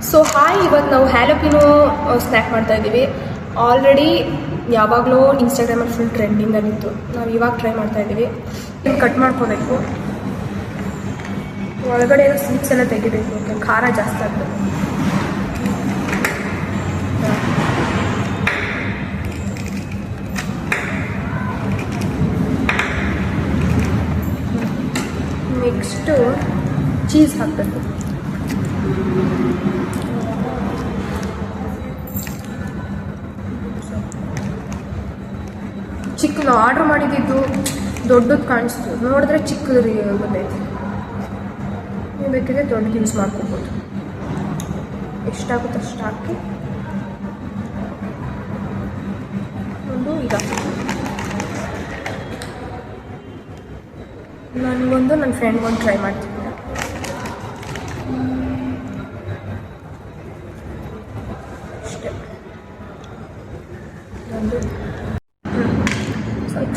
So hi, ಇವತ್ತು ನಾವು ಹ್ಯಾಲಪಿನೋ snack ಮಾಡ್ತಾ ಇದ್ದೀವಿ. ಆಲ್ರೆಡಿ ಯಾವಾಗಲೂ ಇನ್ಸ್ಟಾಗ್ರಾಮಲ್ಲಿ ಫುಲ್ ಟ್ರೆಂಡಿಂಗಲ್ಲಿತ್ತು. ನಾವು ಇವಾಗ ಟ್ರೈ ಮಾಡ್ತಾ ಇದ್ದೀವಿ. ಕಟ್ ಮಾಡ್ಕೋಬೇಕು, ಒಳಗಡೆ ಇರೋ ಸೀಡ್ಸ್ ಎಲ್ಲ ತೆಗಿಬೇಕು, ಖಾರ ಜಾಸ್ತಿ ಆಗ್ತದೆ. ನೆಕ್ಸ್ಟು ಚೀಸ್ ಹಾಕಬೇಕು. ಚಿಕ್ಕ ನಾವು ಆರ್ಡ್ರ್ ಮಾಡಿದ್ದು ದೊಡ್ಡದು ಕಾಣಿಸ್ತು, ನೋಡಿದ್ರೆ ಚಿಕ್ಕದು ಬಂದೈತೆ. ನೀವು ಬೇಕಿದ್ರೆ ದೊಡ್ಡದು ಯೂಸ್ ಮಾಡ್ಕೋಬೋದು. ಎಷ್ಟಾಗುತ್ತೆ ಅಷ್ಟು ಹಾಕಿ ಒಂದು ಈಗ ನನಗೊಂದು ನನ್ನ ಫ್ರೆಂಡ್ಗೊಂದು ಟ್ರೈ ಮಾಡ್ತೀನಿ. ಅಷ್ಟೇ, ಒಂದು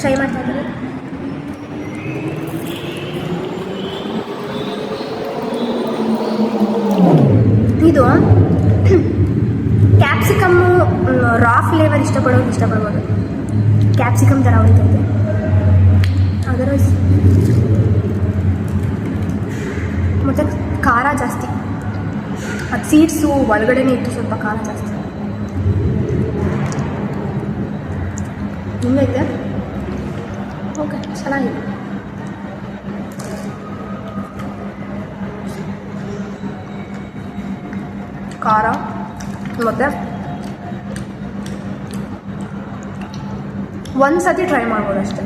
ಟ್ರೈ ಮಾಡ್ತಾ ಇದ್ದಾರೆ. ಇದು ಕ್ಯಾಪ್ಸಿಕಮ್ಮು ರಾ ಫ್ಲೇವರ್ ಇಷ್ಟಪಡ್ಬೋದು. ಕ್ಯಾಪ್ಸಿಕಮ್ ಥರ ಹೊಡಿತೈತೆ, ಅದರ ಮತ್ತು ಖಾರ ಜಾಸ್ತಿ. ಅದು ಸೀಡ್ಸು ಒಳಗಡೆನೇ ಇತ್ತು, ಸ್ವಲ್ಪ ಖಾರ ಜಾಸ್ತಿ. ಹಿಂಗಿದೆ, ಓಕೆ, ಚೆನ್ನಾಗಿದೆ. ಖಾರ ಮತ್ತು ಒಂದು ಸತಿ ಟ್ರೈ ಮಾಡ್ಬೋದು ಅಷ್ಟೇ.